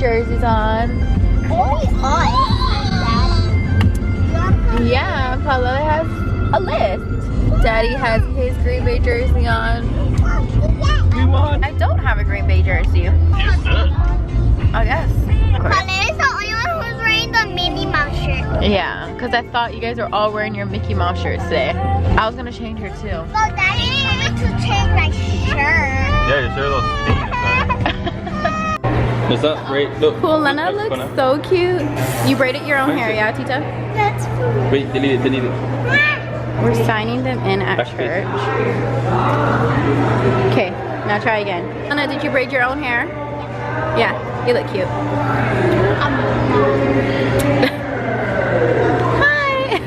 jerseys on. Only us. Yeah, Paula has a list. Daddy has his Green Bay jersey on. We won. I don't have a Green Bay jersey. You should. I guess. Paula is the only one who's wearing the Minnie Mouse shirt. Yeah, because I thought you guys were all wearing your Mickey Mouse shirts today. I was gonna change her too. Well, Daddy told me to change my shirt. Yeah, your shirt looks stained. Is that right? Look. Cool, Lena looks so cute. You braided your own hair, yeah, Tita? That's cool. Wait, delete it. We're signing them in at church. Okay, now try again. Lena, did you braid your own hair? Yeah, you look cute. Hi!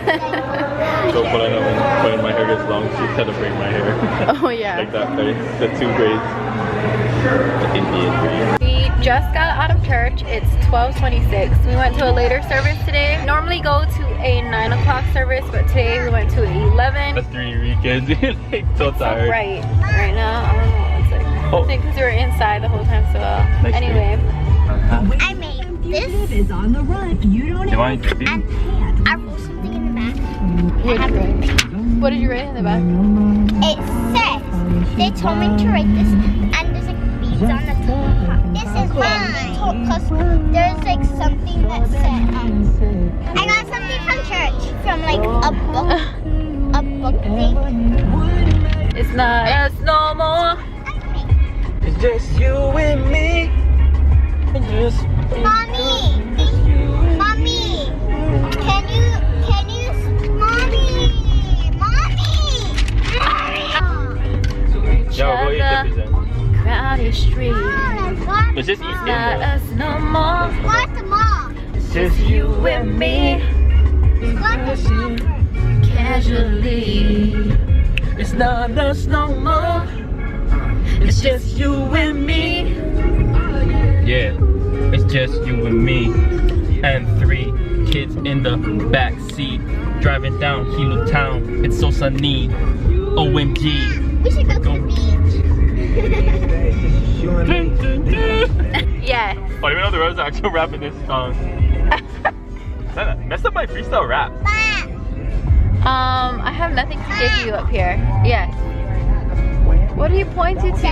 So when my hair gets long, she had to braid my hair. Oh yeah. Like that, right? The 2 braids. The Indian braid. We just got out of church. It's 12:26. We went to a later service today. Normally go to a 9 o'clock service, but today we went to 11. The 3 weekends, like so tired. Right now, I don't know. It's like, I think because we were inside the whole time, so Nice anyway. I made this. Is on the run. You don't You want to see? And I wrote something in the back. What did you write in the back? It says, they told me to write this, and there's like beads on the top. This is mine. Because there's like something that said, I got something from church, from like a book thing. It's not us no more. It's just you and me. Mommy, Yeah, we'll go eat dippies then. Crowded street. Let's just eat Not dinner. us no more. What's the mom? It's just you With me, What's the mom? casually. It's not us no more. It's just you and me. Yeah, it's just you and me. And 3 kids in the back seat. Driving down Hilo town. It's so sunny. OMG. We should go to the beach. Yeah. Oh, I didn't even know there was an actual rap in this song. That messed up my freestyle rap. I have nothing to give you up here. Yes. What are you pointing to?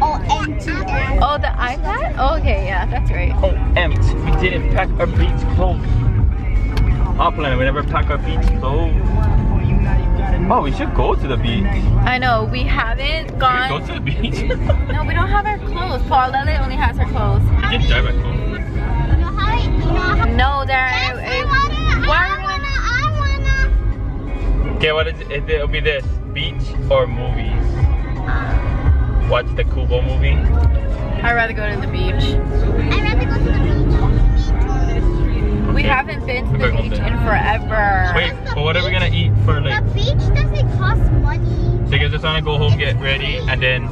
Oh, the iPad? Oh, okay, yeah, that's right. Oh, empty. We didn't pack our beach clothes. Our plan, we never pack our beach clothes. Oh, we should go to the beach. I know, we haven't Should we gone. go to the beach? No, we don't have our clothes. Paul Lele only has her clothes. We can drive our clothes. No, there. Okay, what is it? It'll be this: beach or movies. Watch the Kubo movie. I'd rather go to the beach. I'd rather go to the beach. We haven't been to the We're beach going in forever. Wait, but what are we gonna eat for like? The beach doesn't cost money. So you guys just wanna go home, get ready, and then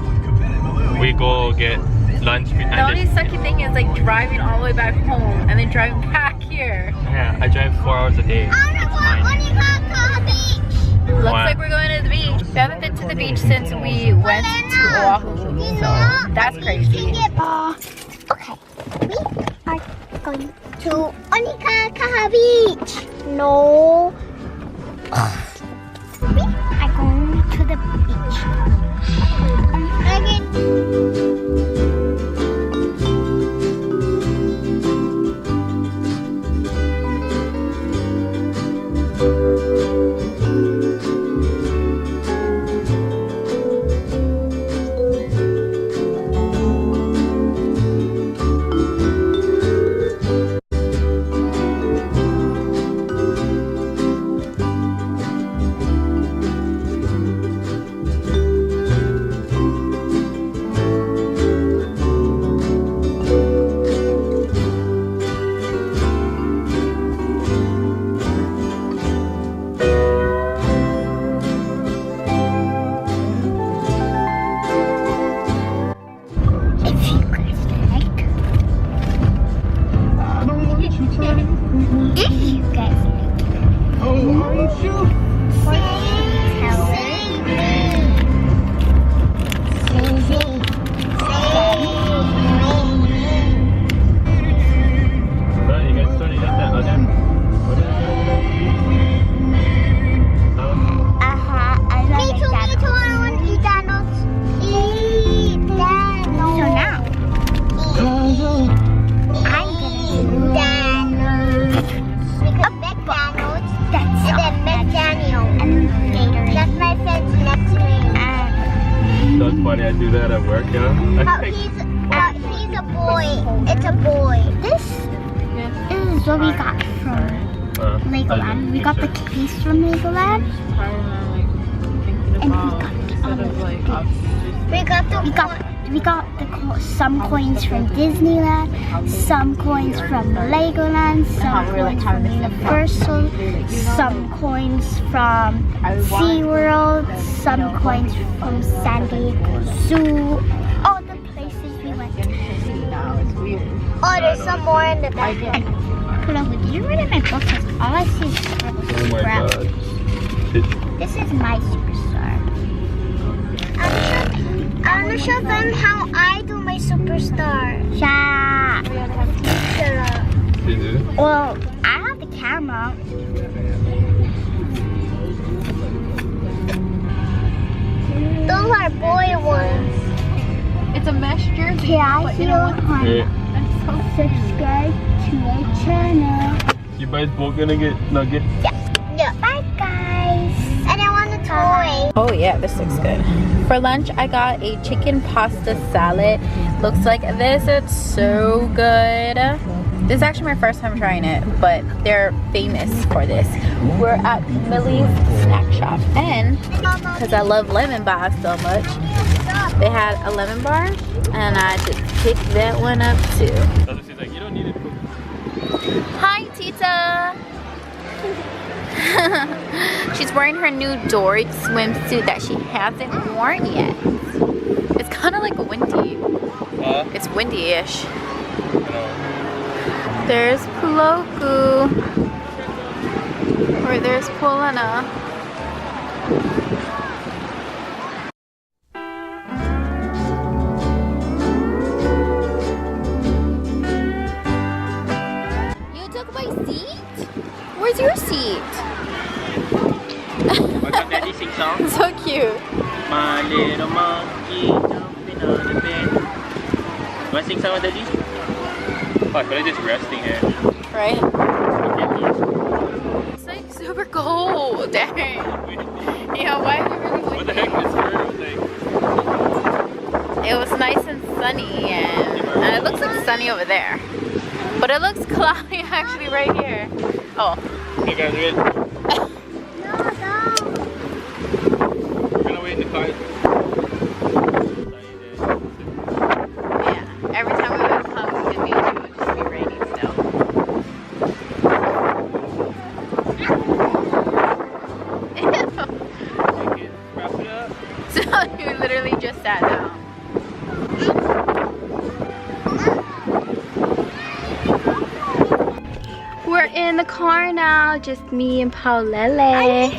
we go get lunch. And The only then, sucky thing is like driving all the way back home and then driving back here. yeah, I drive 4 hours a day. I want to go to the beach. Looks What? like we're going to the beach. We haven't been to the beach since we went to Oahu, so that's crazy. Okay, we are going to Onikaka Beach. No. We are going to the beach. Again. can't do that at work, yeah? He's a boy. It's a boy. This is what we got from Legoland. We got the case from Legoland. And we got some coins from Disneyland, some coins from Legoland, some coins from Universal, some coins from SeaWorld, some coins from San Diego Zoo, all the places we went to. Oh, there's some more in the back. Did you read in my book? All I see is scribbles. Oh my god. This is my superstar. I'm gonna show them how I do my superstar. Yeah. Well, I have the camera. Those are boy ones. It's a mesh jersey. Yeah, I feel Yeah. subscribe to our channel. You guys both gonna get nuggets? Yeah. Bye, guys. And I want a toy. Oh yeah, this looks good. For lunch, I got a chicken pasta salad. Looks like this. It's so good. This is actually my first time trying it, but they're famous for this. We're at Millie's Snack Shop, and because I love lemon bars so much, they had a lemon bar, and I just picked that one up too. She's like, you don't need it. Hi, Tita. She's wearing her new Dory swimsuit that she hasn't worn yet. It's kind of like windy. It's windy-ish. There's Puloku. Or there's Polana. You took my seat? Where's your seat? What's up, Daddy? Sing song? So cute. My little monkey jumping on the bed. You want to sing song with Daddy? Oh, I feel like just resting here. Right? It's like super cold. Dang. Yeah, why are you really What the heck is her? It was nice and sunny, and it looks like sunny over there. But it looks cloudy actually right here. Oh. Hey guys, we're gonna wait in the car. Yeah, every time we would come to the beach, it would just be raining still. Okay, wrap it up. So you literally just sat down. We're in the car now, just me and Paulele.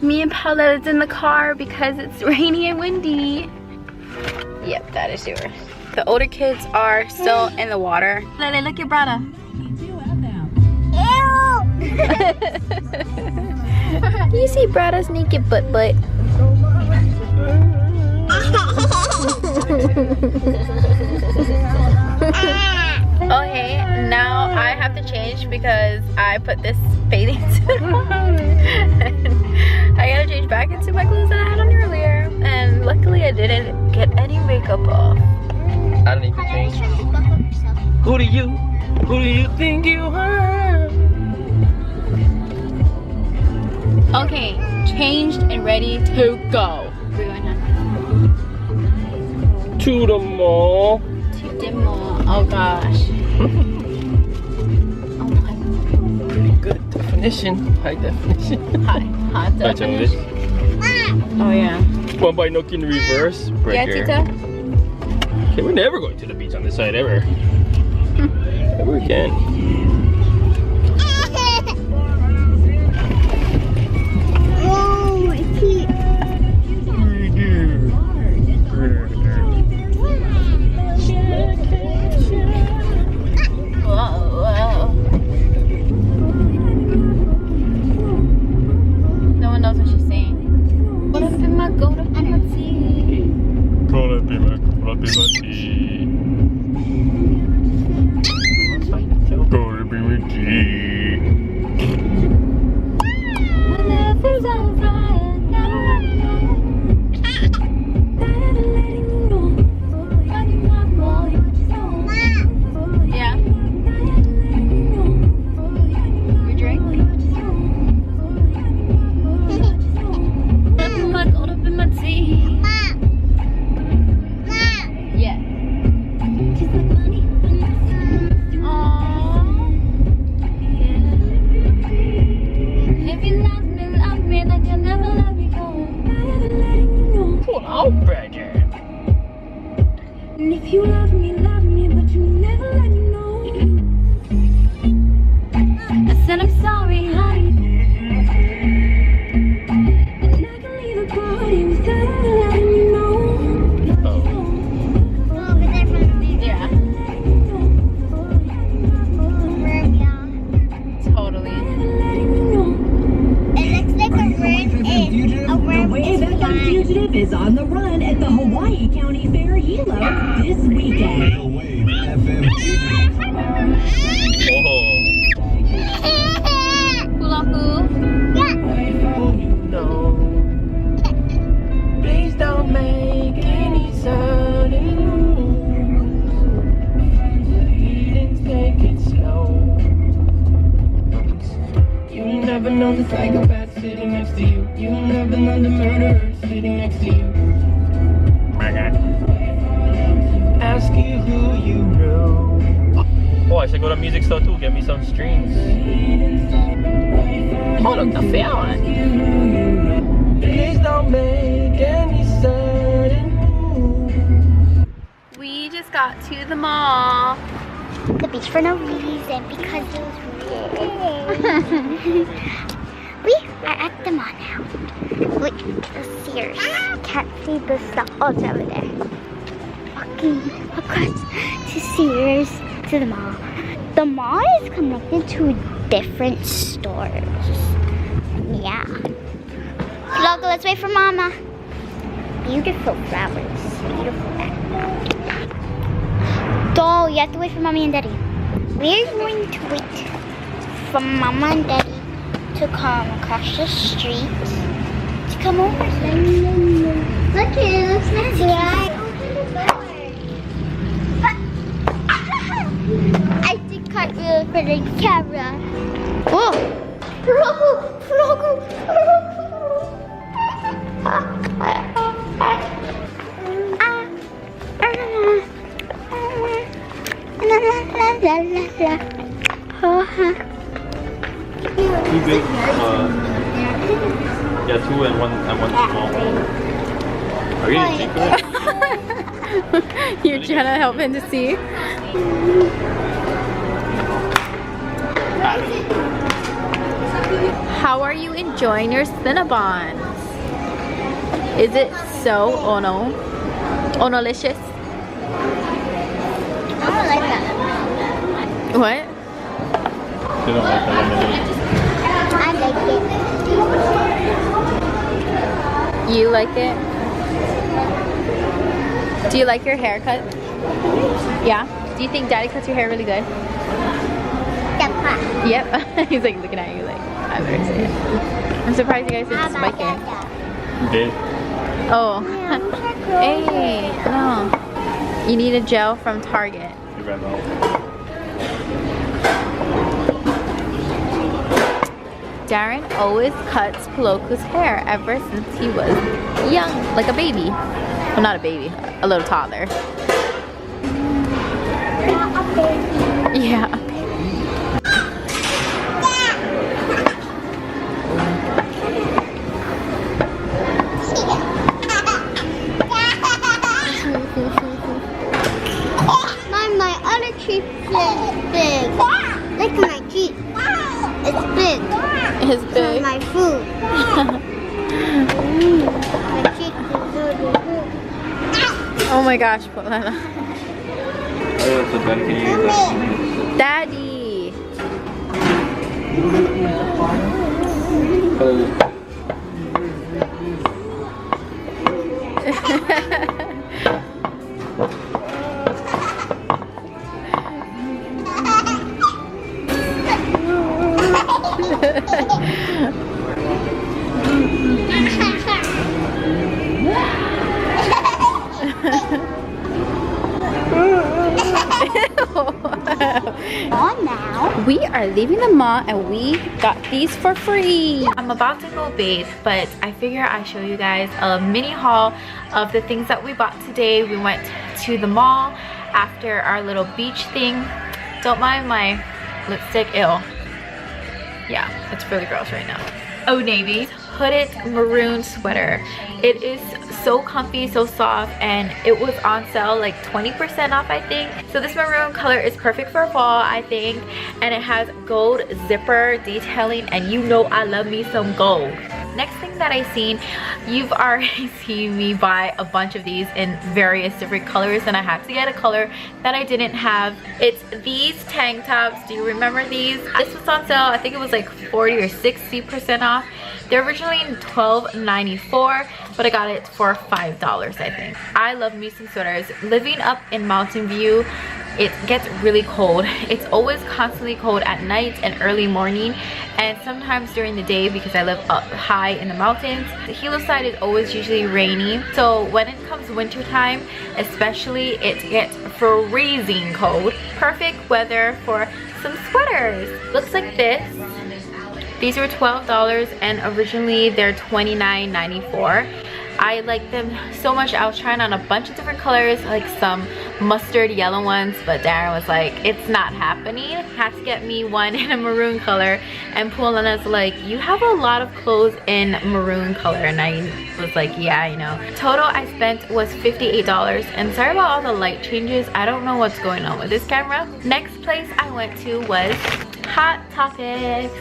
Me and Paulele's in the car because it's rainy and windy. Yep, that is yours. The older kids are still in the water. Lele, look at Brada. Do you see Brada's naked butt? Okay, now I have to change because I put this bathing suit on. I gotta change back into my clothes that I had on earlier. And luckily I didn't get any makeup off. I don't need to change. Who do you think you are? Okay, changed and ready to go. We're going on. To the mall. To the mall. Oh gosh. Oh my. Pretty good definition. High definition. Hot definition. Oh yeah. One by Noki in reverse. Yeah, Tita? Okay, we're never going to the beach on this side ever. Ever again. Oh, it's cute. Whoa. No one knows what she's saying. What up in my go to And if you love me, but you never let me know. I said I'm sorry, honey. And I can leave the party without ever letting you know. Go over there from the Yeah, room, y'all. totally. It looks like a worm is The flying. fugitive is on the run at the Hawaii County Fair Hilo this weekend. Whoa. Hula hoop. No. Please don't make any sudden moves. Take it slow. You never know the psychopath sitting next to you. You never know the murderer sitting next to you. Ask you who you know. Oh, I should go to music store too. Get me some streams. Hold up the fan. Please don't make any sudden move. We just got to the mall. The beach for no reason because it was raining. We are at the mall now. Wait, the Sears. Can't see the stuff. Oh, it's over there. Walking across to Sears to the mall. The mall is connected to different stores. Yeah. Vlog, let's wait for Mama. Beautiful flowers. Beautiful that. So you have to wait for Mommy and Daddy. We're going to wait for Mama and Daddy to come across the street to come over. Look, it looks nice. Yeah. I did cartwheel for the camera. Whoa! Flogo! Flogo! Too big. Yeah, two and one small. Are you gonna take it? You're trying to help him to see. How are you enjoying your Cinnabons? Is it so Onolicious? I don't like that. What? You don't like the lemonade. I like it. You like it? Do you like your haircut? Yeah? Do you think Daddy cuts your hair really good? Yep. He's like looking at you like, I better say it. I'm surprised you guys didn't spike it. You did? Oh. Hey, no. You need a gel from Target. You ran out. Darren always cuts Poloku's hair ever since he was young, like a baby. Well, not a baby, a little toddler. Yeah, a baby. My other teeth is big. Look at my teeth. It's big. It's big. My food. My teeth is so big. Oh my gosh, Polana. Daddy! On now. We are leaving the mall and we got these for free. I'm about to go bathe, but I figure I'll show you guys a mini haul of the things that we bought today. We went to the mall after our little beach thing. Don't mind my lipstick, ew. Yeah, it's really gross right now. Old Navy. hooded maroon sweater. It is so comfy, so soft, and it was on sale like 20% off, I think. So this maroon color is perfect for fall, I think, and it has gold zipper detailing, and you know I love me some gold. Next thing that I seen, you've already seen me buy a bunch of these in various different colors, and I had to get a color that I didn't have. It's these tank tops. Do you remember these? This was on sale. I think it was like 40 or 60% off. They're originally $12.94, but I got it for $5, I think. I love me some sweaters. Living up in Mountain View, it gets really cold. It's always constantly cold at night and early morning, and sometimes during the day because I live up high in the mountains. The Hilo side is always usually rainy, so when it comes winter time especially, it gets freezing cold. Perfect weather for some sweaters. Looks like this. These were $12 and originally they're $29.94. I like them so much. I was trying on a bunch of different colors, like some mustard yellow ones, but Darren was like, it's not happening. Had to get me one in a maroon color, and Pualena's like, you have a lot of clothes in maroon color, and I was like, yeah, I know. Total I spent was $58, and sorry about all the light changes. I don't know what's going on with this camera. Next place I went to was Hot Topics.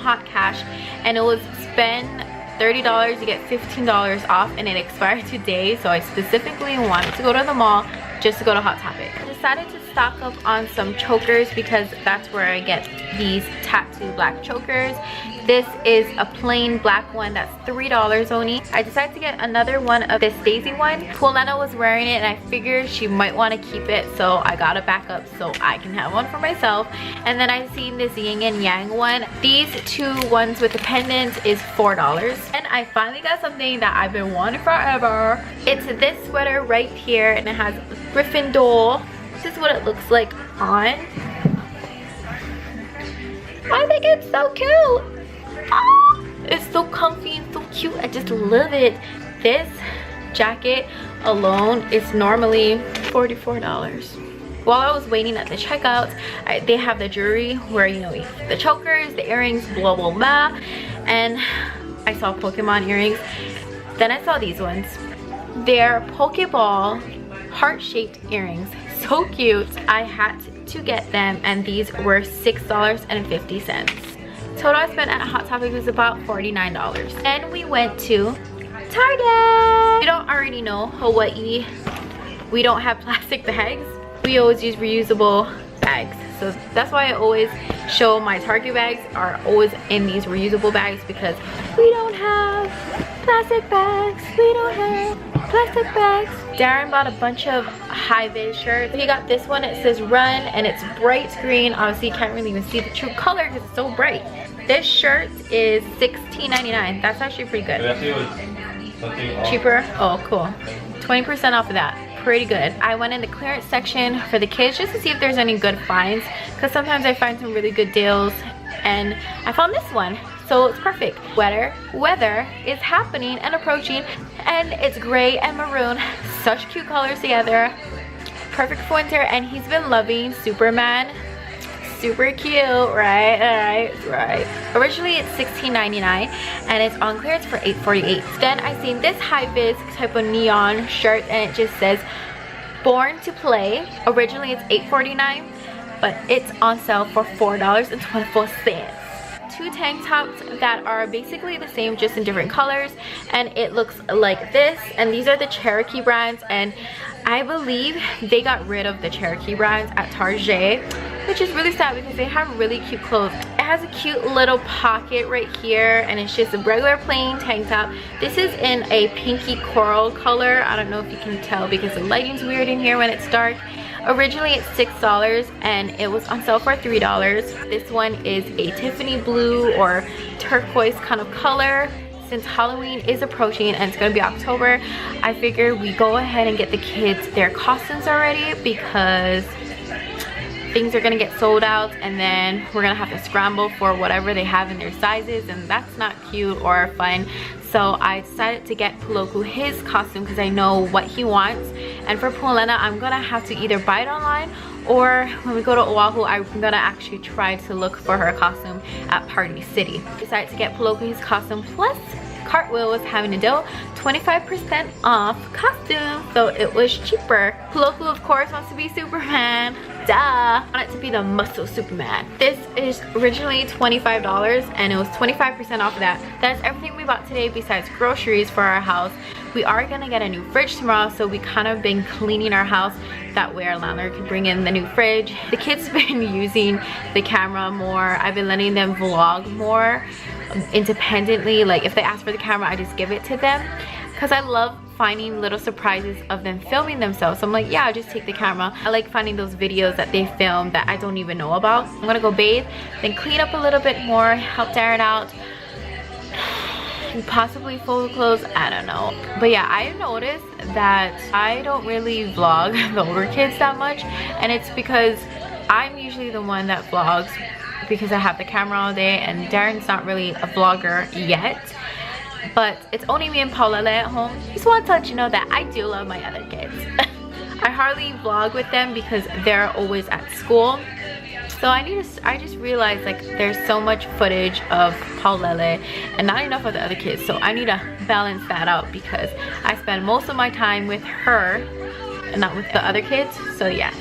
Hot cash, and it was spend $30, you get $15 off, and it expired today, so I specifically wanted to go to the mall just to go to Hot Topic. I decided to stock up on some chokers because that's where I get these tattoo black chokers. This is a plain black one that's $3 only. I decided to get another one of this Daisy one. Pualena was wearing it and I figured she might want to keep it, so I got a backup so I can have one for myself. And then I seen this yin and yang one. These two ones with the pendants is $4. And I finally got something that I've been wanting forever. It's this sweater right here, and it has Gryffindor. This is what it looks like on. I think it's so cute. Oh, it's so comfy and so cute. I just love it. This jacket alone is normally $44. While I was waiting at the checkout, they have the jewelry where, you know, the chokers, the earrings, blah blah blah, and I saw Pokemon earrings. Then I saw these ones. They're Pokeball heart-shaped earrings. So cute. I had to get them, and these were $6.50. Total I spent at Hot Topic was about $49. Then we went to Target. You don't already know, Hawaii, we don't have plastic bags. We always use reusable bags. So that's why I always show my Target bags are always in these reusable bags, because we don't have plastic bags. We don't have plastic bags. Darren bought a bunch of high-vis shirts. He got this one. It says Run, and it's bright green. Obviously you can't really even see the true color because it's so bright. This shirt is $16.99. That's actually pretty good. Cheaper? Oh, cool. 20% off of that. Pretty good. I went in the clearance section for the kids just to see if there's any good finds, because sometimes I find some really good deals, and I found this one. So it's perfect. Weather is happening and approaching, and it's gray and maroon. Such cute colors together. Perfect for winter, and he's been loving Superman. Super cute, right? Originally it's $16.99 and it's on clearance for $8.48. Then I seen this high-vis type of neon shirt, and it just says Born to Play. Originally it's $8.49, but it's on sale for $4.24. Two tank tops that are basically the same, just in different colors, and it looks like this. And these are the Cherokee brands, and I believe they got rid of the Cherokee brands at Target, which is really sad because they have really cute clothes. It has a cute little pocket right here, and it's just a regular plain tank top. This is in a pinky coral color. I don't know if you can tell because the lighting's weird in here when it's dark. Originally it's $6 and it was on sale for $3. This one is a Tiffany blue or turquoise kind of color. Since Halloween is approaching and it's gonna be October, I figured we go ahead and get the kids their costumes already, because things are gonna get sold out and then we're gonna have to scramble for whatever they have in their sizes, and that's not cute or fun. So I decided to get Puloku his costume because I know what he wants. And for Pualena, I'm gonna have to either buy it online, or when we go to Oahu, I'm gonna actually try to look for her costume at Party City. Decided to get Puloku his costume, plus Cartwheel was having a deal, 25% off costume, so it was cheaper. Puloku, of course, wants to be Superman. Duh! I want it to be the muscle Superman. This is originally $25 and it was 25% off of that. That's everything we bought today besides groceries for our house. We are gonna get a new fridge tomorrow, so we kind of been cleaning our house. That way our landlord can bring in the new fridge. The kids have been using the camera more. I've been letting them vlog more independently. Like if they ask for the camera, I just give it to them because I love finding little surprises of them filming themselves. So I'm like, yeah, I'll just take the camera. I like finding those videos that they film that I don't even know about. I'm gonna go bathe, then clean up a little bit more, help Darren out, and possibly fold clothes, I don't know. But yeah, I noticed that I don't really vlog the older kids that much, and it's because I'm usually the one that vlogs because I have the camera all day, and Darren's not really a vlogger yet. But it's only me and Paulele at home. Just want to let you know that I do love my other kids. I hardly vlog with them because they're always at school. So I just realized like there's so much footage of Paulele and not enough of the other kids. So I need to balance that out because I spend most of my time with her and not with the other kids. So yeah.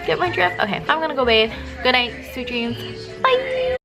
Get my drift? Okay, I'm gonna go bathe. Good night, sweet dreams. Bye!